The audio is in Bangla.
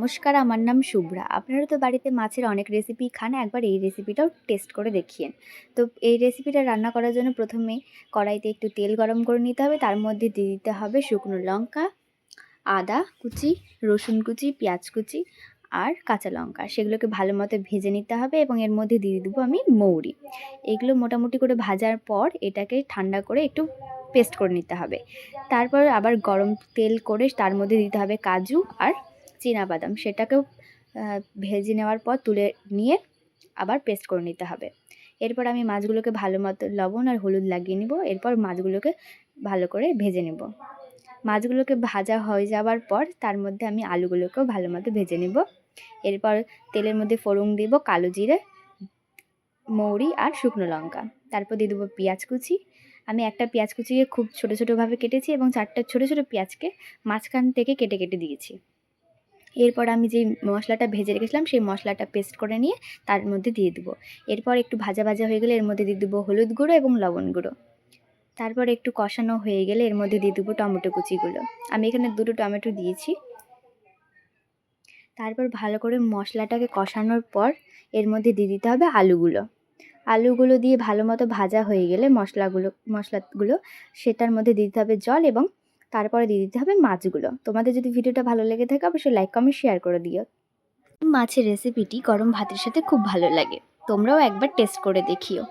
নমস্কার, আমার নাম শুভ্রা। আপনারা তো বাড়িতে মাছের অনেক রেসিপি খান, একবার এই রেসিপিটাও টেস্ট করে দেখিয়েন। তো এই রেসিপিটা রান্না করার জন্য প্রথমে কড়াইতে একটু তেল গরম করে নিতে হবে। তার মধ্যে দিয়ে দিতে হবে শুকনো লঙ্কা, আদা কুচি, রসুন কুচি, পেঁয়াজ কুচি আর কাঁচা লঙ্কা। সেগুলোকে ভালো মতো ভেজে নিতে হবে এবং এর মধ্যে দিয়ে দেবো আমি মৌরি। এগুলো মোটামুটি করে ভাজার পর এটাকে ঠান্ডা করে একটু পেস্ট করে নিতে হবে। তারপর আবার গরম তেল করে তার মধ্যে দিতে হবে কাজু আর বাদাম। সেটাকেও ভেজে নেওয়ার পর তুলে নিয়ে আবার পেস্ট করে নিতে হবে। এরপর আমি মাছগুলোকে ভালো মতো লবণ আর হলুদ লাগিয়ে নিব। এরপর মাছগুলোকে ভালো করে ভেজে নেব। মাছগুলোকে ভাজা হয়ে যাওয়ার পর তার মধ্যে আমি আলুগুলোকেও ভালো মতো ভেজে নেব। এরপর তেলের মধ্যে ফোড়ন দেব কালো জিরে, মৌরি আর শুকনো লঙ্কা। তারপর দিয়ে দেবো পেঁয়াজ কুচি। আমি একটা পেঁয়াজ কুচিকে খুব ছোটো ছোটোভাবে কেটেছি এবং 4টা ছোটো ছোটো পেঁয়াজকে মাঝখান থেকে কেটে কেটে দিয়েছি। এরপর আমি যেই মশলাটা ভেজে রেখেছিলাম সেই মশলাটা পেস্ট করে নিয়ে তার মধ্যে দিয়ে দেবো। এরপর একটু ভাজা ভাজা হয়ে গেলে এর মধ্যে দিয়ে দেবো হলুদ গুঁড়ো এবং লবণ গুঁড়ো। তারপর একটু কষানো হয়ে গেলে এর মধ্যে দিয়ে দেবো টমেটো কুচিগুলো। আমি এখানে 2টো টমেটো দিয়েছি। তারপর ভালো করে মশলাটাকে কষানোর পর এর মধ্যে দিয়ে দিতে হবে আলুগুলো দিয়ে ভালো মতো ভাজা হয়ে গেলে মশলাগুলো সেটার মধ্যে দিতে হবে জল এবং তারপরে দিয়ে দিতে হবে মাছগুলো। তোমাদের যদি ভিডিওটা ভালো লেগে থাকে অবশ্যই লাইক কমেন্ট শেয়ার করে দিও। মাছের রেসিপিটি গরম ভাতের সাথে খুব ভালো লাগে, তোমরাও একবার টেস্ট করে দেখিও।